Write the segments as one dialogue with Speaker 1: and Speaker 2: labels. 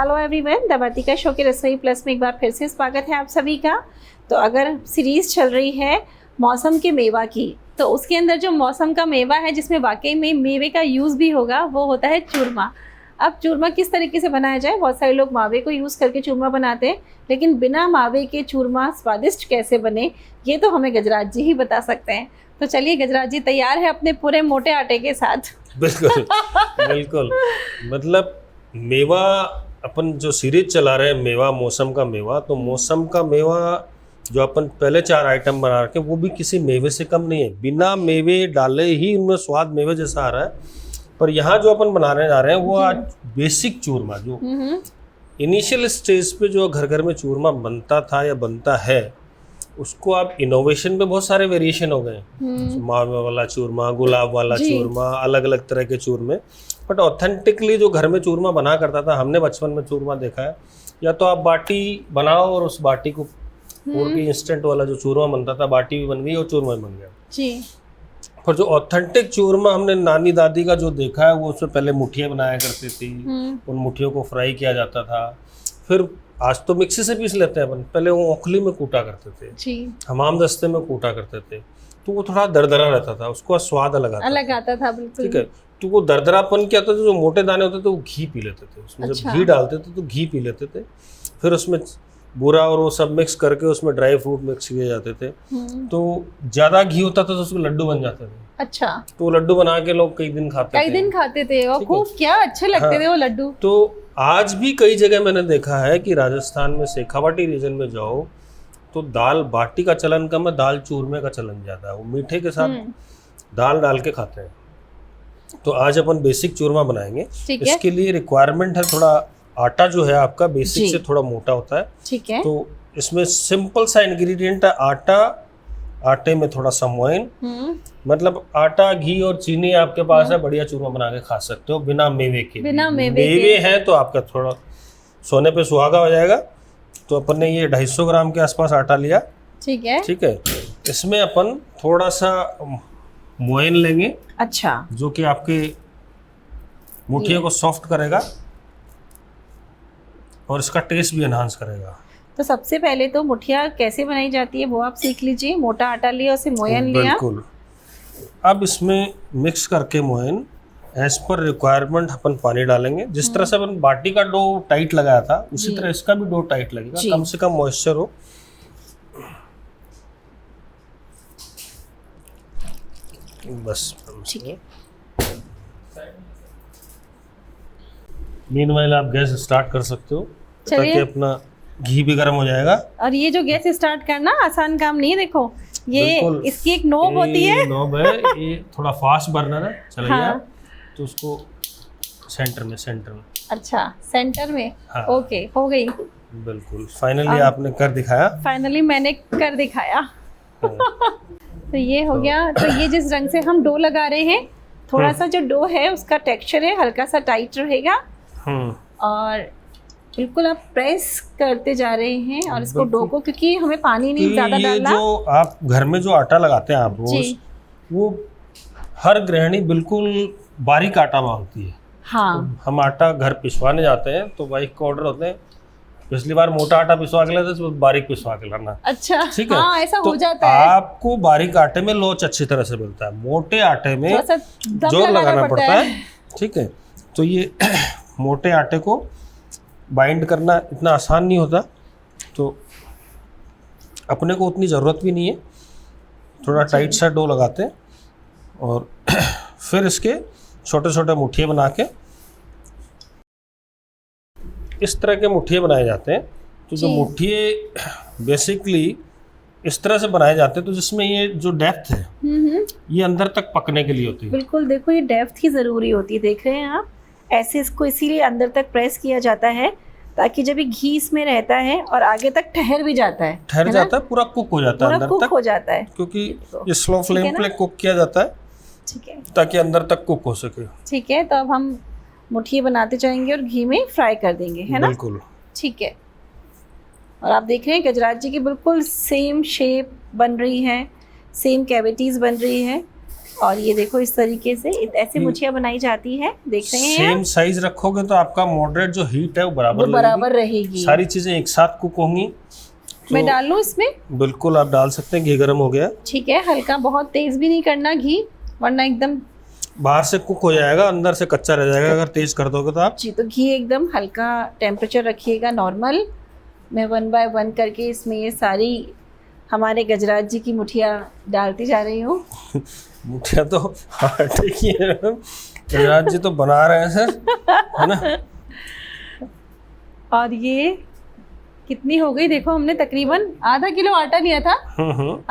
Speaker 1: Hello everyone, दमरतिका show के रसोई plus में एक बार फिर से स्वागत है आप सभी का। तो अगर सीरीज़ चल रही है मौसम के मेवा की, तो उसके अंदर जो मौसम का मेवा है जिसमें वाकई में मेवे का यूज़ भी होगा, वो होता है चूरमा। अब चूरमा किस तरीके से बनाया जाए? बहुत सारे लोग मावे को यूज़ करके चूरमा बनाते हैं, लेकिन बिना मावे के चूरमा स्वादिष्ट कैसे बने, ये तो हमें गजराज जी ही बता सकते हैं। तो चलिए, गजराज जी तैयार है अपने पूरे मोटे आटे के साथ।
Speaker 2: बिल्कुल बिल्कुल। मतलब मेवा, अपन जो सीरीज चला रहे हैं मेवा, मौसम का मेवा, तो मौसम का मेवा जो अपन पहले 4 आइटम बना रखे, वो भी किसी मेवे से कम नहीं है। बिना मेवे डाले ही उनमें स्वाद मेवे जैसा आ रहा है। पर यहाँ जो अपन बनाने जा रहे हैं वो आज बेसिक चूरमा, जो इनिशियल स्टेज पे जो घर घर में चूरमा बनता था या बनता है, उसको आप इनोवेशन में बहुत सारे वेरिएशन हो गए। मावे वाला चूरमा, गुलाब वाला चूरमा, अलग अलग तरह के चूरमे। बट ऑथेंटिकली जो घर में चूरमा बना करता था, हमने बचपन में चूरमा देखा है, या तो आप बाटी बनाओ और उस बाटी को फोड़ के इंस्टेंट वाला जो चूरमा बनता था, बाटी भी बन गई और चूरमा भी बन गया
Speaker 1: जी।
Speaker 2: पर जो ऑथेंटिक चूरमा हमने नानी दादी का जो देखा है, वो उसमें पहले मुठियाँ बनाया करती थी, उन मुठियों को फ्राई किया जाता था। फिर आज तो मिक्सी से पीस लेते हैं अपन, पहले वो ओखली में कूटा करते थे जी, हमाम दस्ते में कूटा करते थे, तो वो थोड़ा दरदरा रहता था, उसका स्वाद अलग आता था। बिल्कुल ठीक है। तो वो दरदरापन क्या होता था, जो मोटे दाने होते थे वो घी पी लेते थे उसमें। जब घी डालते थे तो घी पी लेते थे, फिर उसमें बूरा और वो सब मिक्स करके उसमें ड्राई फ्रूट मिक्स किए जाते थे। तो ज्यादा घी होता था तो उसके लड्डू बन जाते थे। अच्छा। तो लड्डू बना के लोग कई दिन खाते थे और खूब क्या अच्छे लगते थे वो लड्डू। तो आज भी कई जगह मैंने देखा है कि राजस्थान में शेखावाटी रीजन में जाओ तो दाल बाटी का चलन कम है, दाल चूरमे का चलन ज्यादा है। वो मीठे के साथ दाल डाल के खाते हैं। तो आज अपन बेसिक चूरमा बनाएंगे। इसके लिए रिक्वायरमेंट है, थोड़ा आटा जो है आपका बेसिक से थोड़ा मोटा होता है। ठीक है। तो इसमें सिंपल सा इंग्रेडिएंट है आटा, आटे में थोड़ा सा मोइन, मतलब आटा, घी और चीनी आपके पास है, बढ़िया चूरमा बना के खा सकते हो बिना मेवे के। बिना मेवे है तो आपका थोड़ा सोने पे सुहागा हो जाएगा। तो अपन ने ये 250 ग्राम के आसपास आटा लिया। ठीक है। ठीक है। इसमें अपन थोड़ा सा मोइन लेंगे। अच्छा। जो कि आपके मुठिया को सॉफ्ट करेगा और इसका टेस्ट भी एनहांस करेगा।
Speaker 1: तो सबसे पहले तो मुठिया कैसे बनाई जाती है वो आप सीख लीजिए। मोटा आटा लिया, उसे मोयन लिया।
Speaker 2: बिल्कुल। अब इसमें मिक्स करके मोयन एज पर रिक्वायरमेंट अपन पानी डालेंगे। जिस तरह से अपन बाटी का डो टाइट लगाया था, उसी तरह इसका भी डो टाइट लगेगा, कम से कम मॉइस्चर हो। बस ठीक है। मीनवाइल आप गैस स्टार्ट कर सकते हो ताकि अपना घी भी गर्म हो जाएगा। और
Speaker 1: ये जो गैस स्टार्ट करना आसान काम नहीं है। देखो ये इसकी एक नोब होती है।
Speaker 2: नोब है, ये थोड़ा फास्ट बर्नर है, चलिए। हाँ। तो उसको सेंटर में
Speaker 1: अच्छा, सेंटर में। हाँ। ओके, हो गई।
Speaker 2: बिल्कुल। फाइनली आपने कर दिखाया।
Speaker 1: फाइनली मैंने कर दिखाया। तो ये हो गया। तो ये जिस रंग से हम डो लगा रहे हैं, थोड़ा सा जो डो है उसका टेक्सचर है हल्का सा टाइट रहेगा, और बिल्कुल आप प्रेस करते जा रहे हैं। और इसको डो को, क्योंकि हमें पानी नहीं ज्यादा डालना।
Speaker 2: जो आप घर में जो आटा लगाते हैं आप रोज, वो हर गृहिणी बिल्कुल बारीक आटा मांगती है। हाँ। तो हम आटा घर पिसवाने जाते हैं तो वाइफ को ऑर्डर होते हैं, पिछली बार मोटा आटा पिसवा के लाते तो बारीक पिसवा के लाना। अच्छा। ठीक है। हाँ, ऐसा हो जाता है। आपको बारीक आटे में लोच अच्छी तरह से मिलता है, मोटे आटे में जोर लगाना पड़ता है। ठीक है। तो ये मोटे आटे को बाइंड करना इतना आसान नहीं होता, तो अपने को उतनी ज़रूरत भी नहीं है। थोड़ा टाइट सा डो लगाते हैं और फिर इसके छोटे छोटे मुठिए बना के, इस तरह के मुठिए बनाए जाते हैं। तो जो मुठिए बेसिकली इस तरह से बनाए जाते हैं, तो जिसमें ये जो डेप्थ है ये अंदर तक पकने के लिए होती है।
Speaker 1: बिल्कुल। देखो ये डेप्थ ही ज़रूरी होती है, देख रहे हैं आप, ऐसे इसको इसीलिए अंदर तक प्रेस किया जाता है ताकि जब ये घी इसमें रहता है और आगे तक ठहर भी जाता है,
Speaker 2: पूरा कुक हो जाता है, अंदर तक
Speaker 1: हो जाता है,
Speaker 2: क्योंकि ये स्लो फ्लेम पे कुक किया जाता है। ठीक है। ताकि अंदर तक कुक हो सके। ठीक
Speaker 1: है। तो अब हम मुठिए बनाते जाएंगे और घी में फ्राई कर देंगे, है ना?
Speaker 2: बिल्कुल।
Speaker 1: ठीक है। और आप देख रहे हैं गजराज जी की बिल्कुल सेम शेप बन रही है, सेम कैविटीज बन रही है। और ये देखो इस तरीके से ऐसे मुठिया बनाई जाती है, देख रहे हैं
Speaker 2: सेम साइज रखोगे तो आपका मॉडरेट जो हीट है वो बराबर
Speaker 1: रहेगी।
Speaker 2: सारी चीजें एक साथ कुक होंगी।
Speaker 1: मैं डाल लूं इसमें?
Speaker 2: बिल्कुल आप डाल सकते हैं। घी गर्म हो गया,
Speaker 1: ठीक है। हल्का, बहुत तेज भी नहीं करना घी, वरना एकदम
Speaker 2: बाहर से कुक हो जाएगा, अंदर से कच्चा रह जाएगा अगर तेज कर दोगे तो आप
Speaker 1: जी। तो घी एकदम हल्का टेम्परेचर रखिएगा, नॉर्मल। मैं 1 बाय 1 करके इसमें ये सारी हमारे गजराज जी की मुठिया डालती जा रही हूँ।
Speaker 2: मुठिया तो आटे की है, गजराज जी तो बना रहे हैं सर, है ना।
Speaker 1: और ये कितनी हो गई देखो, हमने तकरीबन आधा किलो आटा लिया था।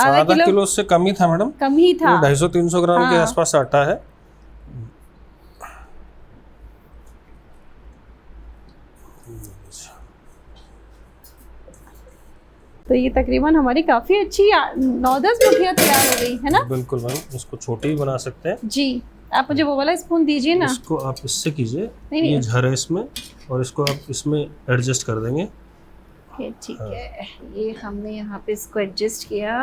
Speaker 2: आधा किलो से कम ही था मैडम,
Speaker 1: कम ही था।
Speaker 2: 250-300 ग्राम के आसपास आटा है।
Speaker 1: तो ये तकरीबन हमारी काफी अच्छी 9-10 मुठिया तैयार हो गई है ना।
Speaker 2: बिल्कुल मैम, इसको छोटी भी बना सकते हैं
Speaker 1: जी। आप मुझे वो वाला स्पून दीजिए ना।
Speaker 2: इसको आप इससे कीजिए,
Speaker 1: नहीं।
Speaker 2: ये झर है इसमें, और इसको आप इसमें एडजस्ट कर देंगे।
Speaker 1: ठीक है, ये हमने यहाँ पे इसको एडजस्ट किया।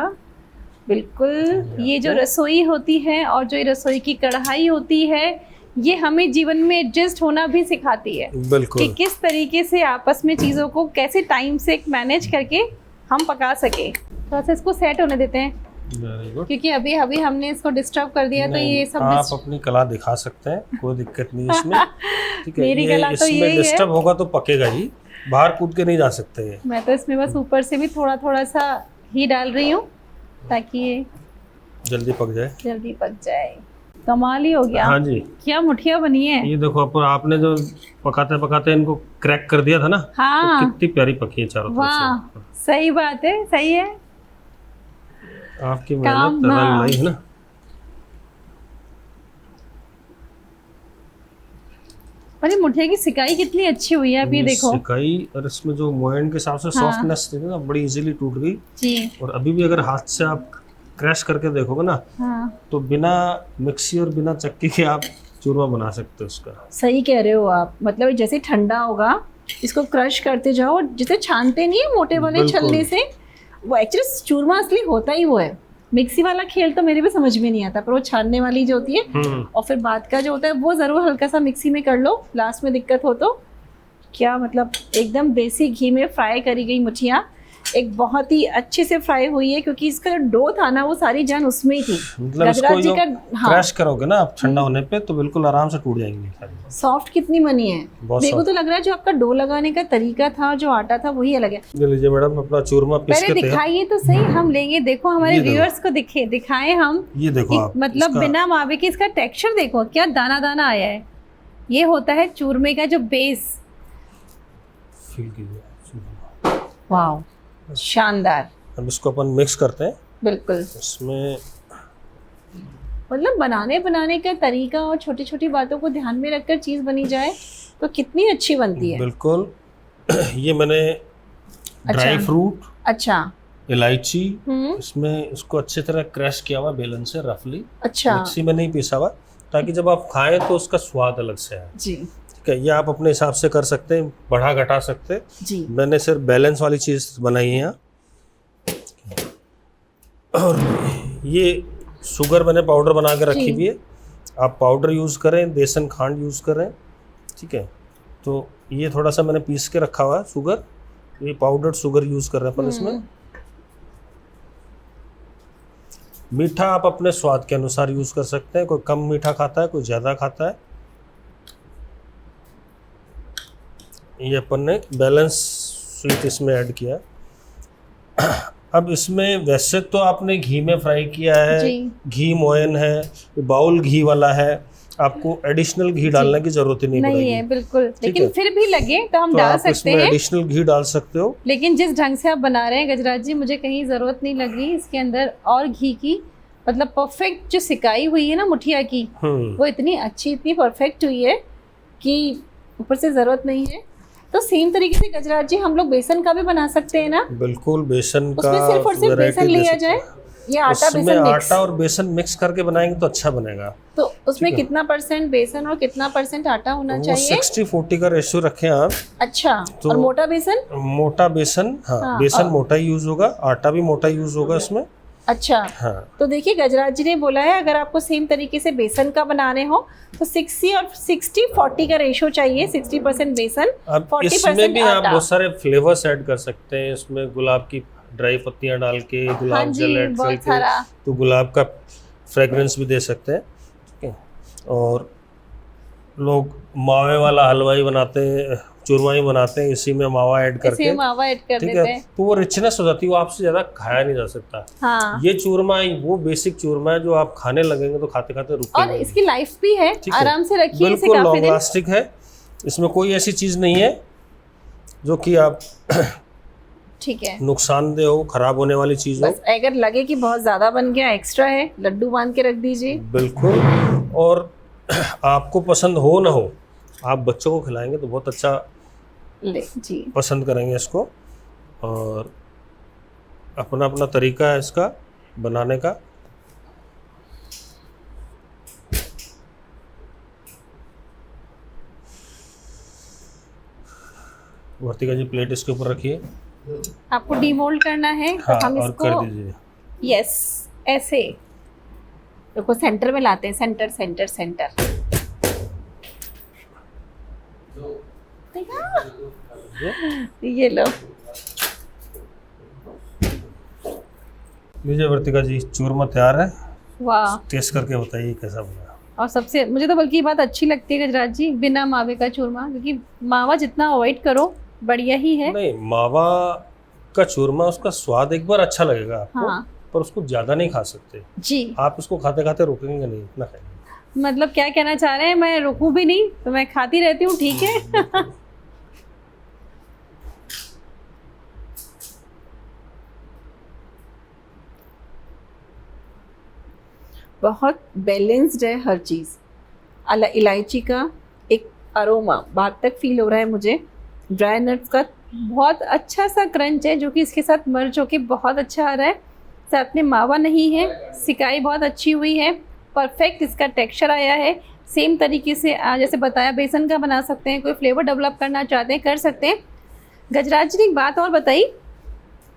Speaker 1: बिल्कुल, ये जो रसोई होती है और जो ये रसोई की कढ़ाई होती है, ये हमें जीवन में एडजस्ट होना भी सिखाती है।
Speaker 2: बिल्कुल,
Speaker 1: कि किस तरीके से आपस में चीज़ों को कैसे टाइम से मैनेज करके हम पका सके। थोड़ा सा इसको सेट होने देते हैं, क्योंकि अभी अभी हमने इसको डिस्टर्ब कर दिया। तो ये सब
Speaker 2: आप अपनी कला दिखा सकते हैं, कोई दिक्कत नहीं है इसमें। ठीक है,
Speaker 1: मेरी कला तो
Speaker 2: इसमें डिस्टर्ब होगा तो पकेगा ही, बाहर कूद के नहीं जा सकते हैं।
Speaker 1: मैं तो इसमें बस ऊपर से भी थोड़ा थोड़ा सा ही डाल रही हूँ ताकि ये
Speaker 2: जल्दी पक जाए।
Speaker 1: कमाल ही हो गया।
Speaker 2: हाँ जी,
Speaker 1: क्या मुठिया बनी है।
Speaker 2: ये देखो आपने जो पकाते पकाते इनको क्रैक कर दिया था ना।
Speaker 1: हाँ,
Speaker 2: तो कितनी प्यारी पकी है चारों तरफ से।
Speaker 1: सही बात है, सही है।
Speaker 2: आपकी मेहनत रंग लाई है ना।
Speaker 1: अरे मुठिया की सिकाई कितनी अच्छी हुई है, आप ये देखो।
Speaker 2: सिकाई और इसमें जो मोयन के हिसाब से सॉफ्टनेस थी ना, बड़ी इजीली टूट गई
Speaker 1: जी।
Speaker 2: और अभी भी अगर हाथ से आप क्रैश करके देखोगे ना, तो बिना मिक्सी और बिना चक्की के आप चूरमा बना सकते हो उसका।
Speaker 1: सही कह रहे हो आप, मतलब जैसे ठंडा होगा इसको क्रश करते जाओ, जिसे छानते नहीं है मोटे वाले छलने से, वो एक्चुअली चूरमा असली होता ही वो है। मिक्सी वाला खेल तो मेरे भी समझ में नहीं आता, पर वो छानने वाली जो होती है और फिर बाद का जो होता है वो जरूर हल्का सा मिक्सी में कर लो, लास्ट में दिक्कत हो तो। क्या मतलब एकदम देसी घी में फ्राई करी गई मुठिया एक बहुत ही अच्छे से फ्राई हुई है, क्योंकि इसका जो डो था ना वो सारी जान उसमें ही थी।
Speaker 2: मतलब इसको जो क्रश करोगे ना आप ठंडा होने पे तो बिल्कुल आराम से टूट जाएंगी सारी।
Speaker 1: सॉफ्ट कितनी बनी है, मेरे को तो लग रहा है जो आपका डो लगाने का तरीका था, जो आटा था वही अलग है।
Speaker 2: लीजिए मैडम अपना चूरमा पीस के
Speaker 1: पहले दिखाइए तो सही, हम लेंगे। देखो हमारे व्यूअर्स को दिखाएं हम।
Speaker 2: ये देखो
Speaker 1: मतलब बिना मावे के इसका टेक्सचर देखो, क्या दाना दाना आया है। ये होता है चूरमे का जो बेस।
Speaker 2: फील कीजिए,
Speaker 1: वाह, शानदार।
Speaker 2: अब इसको अपन मिक्स करते हैं।
Speaker 1: बिल्कुल,
Speaker 2: इसमें
Speaker 1: मतलब बनाने का तरीका और छोटी छोटी बातों को ध्यान में रखकर चीज बनी जाए तो कितनी अच्छी बनती है।
Speaker 2: बिल्कुल। ये मैंने ड्राई फ्रूट,
Speaker 1: अच्छा,
Speaker 2: इलायची, इसमें इसको अच्छी तरह क्रश किया हुआ बेलन से रफली।
Speaker 1: अच्छा,
Speaker 2: मिक्सी में नहीं पीसा हुआ, ताकि जब आप खाएं तो उसका स्वाद अलग से आए
Speaker 1: जी।
Speaker 2: ये आप अपने हिसाब से कर सकते हैं, बढ़ा घटा सकते हैं
Speaker 1: जी।
Speaker 2: मैंने सिर्फ बैलेंस वाली चीज़ बनाई है यहाँ। और ये शुगर मैंने पाउडर बना के रखी हुई है, आप पाउडर यूज़ करें, बेसन खांड यूज़ करें, ठीक है। तो ये थोड़ा सा मैंने पीस के रखा हुआ है शुगर, ये पाउडर्ड शुगर यूज़ कर रहे हैं अपन इसमें। मीठा आप अपने स्वाद के अनुसार यूज़ कर सकते हैं, कोई कम मीठा खाता है, कोई ज़्यादा खाता है। ये अपन ने बैलेंस स्वीट इसमें ऐड किया। अब इसमें वैसे तो आपने घी में फ्राई किया है, घी मोयन है, बाउल घी वाला है, आपको एडिशनल घी डालने की जरूरत ही नहीं पड़ेगी।
Speaker 1: है बिल्कुल, लेकिन फिर भी लगे तो हम डाल सकते हैं,
Speaker 2: एडिशनल घी डाल सकते हो।
Speaker 1: लेकिन जिस ढंग से आप बना रहे हैं गजराज जी, मुझे कहीं जरूरत नहीं लग रही इसके अंदर और घी की। मतलब परफेक्ट जो सिकाई हुई है ना मुठिया की, वो इतनी अच्छी, इतनी परफेक्ट हुई है कि ऊपर से जरूरत नहीं है। तो सेम तरीके से गजराज जी हम लोग बेसन का भी बना सकते हैं ना।
Speaker 2: बिल्कुल, बेसन का
Speaker 1: उसमें सिर्फ और सिर्फ बेसन लिया जाए, ये आटा बेसन मिक्स,
Speaker 2: आटा और बेसन मिक्स करके बनाएंगे तो अच्छा बनेगा।
Speaker 1: तो उसमें कितना % बेसन और कितना % आटा होना चाहिए?
Speaker 2: 60-40 का रेशियो रखें आप।
Speaker 1: अच्छा, तो और मोटा बेसन?
Speaker 2: मोटा बेसन, हाँ बेसन मोटा ही यूज होगा, आटा भी मोटा यूज होगा इसमें।
Speaker 1: अच्छा
Speaker 2: हाँ।
Speaker 1: तो देखिए गजराज जी ने बोला है अगर आपको सेम तरीके से बेसन का बनाने हो तो 60 और 60-40 का रेशो चाहिए। 60% बेसन,
Speaker 2: अब
Speaker 1: 40%
Speaker 2: इसमें भी आप
Speaker 1: आटा।
Speaker 2: बहुत सारे फ्लेवर्स ऐड कर सकते हैं। इसमें गुलाब की ड्राई पत्तियां डाल के,
Speaker 1: हाँ
Speaker 2: गुलाब
Speaker 1: जी,
Speaker 2: जल ऐड
Speaker 1: बहुत
Speaker 2: करके,
Speaker 1: सारा।
Speaker 2: तो गुलाब का फ्रेग्रेंस भी दे सकते हैं। ठीक है। और लोग मावे वाला हलवा ही बनाते हैं, चूरमा ही बनाते हैं, इसी में मावा ऐड करके,
Speaker 1: इसमें मावा ऐड कर
Speaker 2: ठीक
Speaker 1: देते
Speaker 2: है,
Speaker 1: हैं।
Speaker 2: तो वो रिचनेस हो जाती है, वो आपसे ज़्यादा खाया नहीं जा सकता।
Speaker 1: हाँ।
Speaker 2: ये चूरमा वो बेसिक चूरमा है जो आप खाने लगेंगे तो खाते खाते
Speaker 1: और
Speaker 2: रुकेंगे।
Speaker 1: इसकी लाइफ भी है,
Speaker 2: ठीक है,
Speaker 1: आराम से रखिए इसे
Speaker 2: बिल्कुल
Speaker 1: काफी
Speaker 2: लॉन्ग
Speaker 1: दिन।
Speaker 2: लास्टिक है। इसमें कोई ऐसी चीज़ नहीं है जो कि आप
Speaker 1: ठीक है,
Speaker 2: नुकसानदेह हो, खराब होने वाली चीज़ हो।
Speaker 1: बस अगर लगे कि बहुत ज्यादा बन गया, एक्स्ट्रा है, लड्डू बांध के रख दीजिए।
Speaker 2: बिल्कुल। और आपको पसंद हो ना हो, आप बच्चों को खिलाएंगे तो बहुत अच्छा
Speaker 1: ले जी।
Speaker 2: पसंद करेंगे इसको। और अपना अपना तरीका है इसका बनाने का। वर्तिका जी प्लेट इसके ऊपर रखिए।
Speaker 1: आपको डीमोल्ड करना है
Speaker 2: हाँ,
Speaker 1: तो हम
Speaker 2: और
Speaker 1: इसको
Speaker 2: कर दीजिए।
Speaker 1: यस ऐसे देखो सेंटर में लाते हैं, सेंटर सेंटर सेंटर। ये लो,
Speaker 2: लीजिए वर्तिका जी, चूरमा तैयार है।
Speaker 1: वाह।
Speaker 2: टेस्ट करके बताइए कैसा बना।
Speaker 1: और सबसे मुझे तो बल्कि ये बात अच्छी लगती है गजराज जी, बिना मावे का चूरमा, क्योंकि मावा जितना अवॉइड करो बढ़िया ही है।
Speaker 2: नहीं, मावा का चूरमा उसका स्वाद एक बार अच्छा लगेगा आपको।
Speaker 1: हाँ।
Speaker 2: पर उसको ज्यादा नहीं खा सकते
Speaker 1: जी।
Speaker 2: आप, इसको खाते खाते रुकेंगे नहीं, इतना खाएंगे।
Speaker 1: मतलब क्या कहना चाह रहे हैं, मैं रुकूं भी नहीं तो मैं खाती रहती हूँ, ठीक है। बहुत बैलेंस्ड है हर चीज़। इलायची का एक अरोमा बाहर तक फील हो रहा है मुझे, ड्राई नट्स का बहुत अच्छा सा क्रंच है जो कि इसके साथ मर्ज होके बहुत अच्छा आ रहा है। साथ में मावा नहीं है, सिकाई बहुत अच्छी हुई है, परफेक्ट इसका टेक्सचर आया है। सेम तरीके से जैसे बताया बेसन का बना सकते हैं, कोई फ्लेवर डेवलप करना चाहते हैं कर सकते हैं। गजराज जी ने एक बात और बताई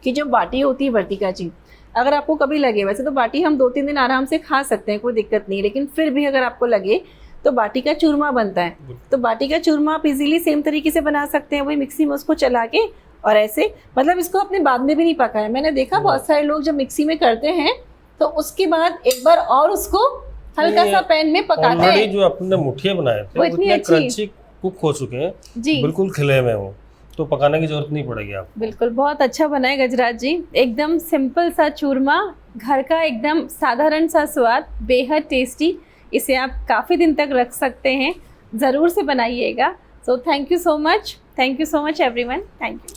Speaker 1: कि जो बाटी होती है वर्तिका जी, अगर आपको कभी लगे, वैसे तो बाटी हम 2-3 दिन आराम से खा सकते हैं, कोई दिक्कत नहीं, लेकिन फिर भी अगर आपको लगे तो बाटी का चूरमा बनता है। तो बाटी का चूरमा आप इजीली सेम तरीके से बना सकते हैं, वही मिक्सी में उसको चला के और ऐसे, मतलब इसको अपने बाद में भी नहीं पकाया। मैंने देखा बहुत सारे लोग जब मिक्सी में करते हैं तो उसके बाद एक बार और उसको हल्का सा पैन में पकाते हैं।
Speaker 2: जो अपने मुठिया बनाए थे
Speaker 1: वो इतनी
Speaker 2: क्रंची कुक हो चुके हैं
Speaker 1: जी,
Speaker 2: बिल्कुल खिले में हो, तो पकाने की जरूरत नहीं पड़ेगी आपको।
Speaker 1: बिल्कुल बहुत अच्छा बना है गजराज जी। एकदम सिंपल सा चूरमा, घर का एकदम साधारण सा स्वाद, बेहद टेस्टी। इसे आप काफ़ी दिन तक रख सकते हैं, ज़रूर से बनाइएगा। So thank you so much everyone, thank you.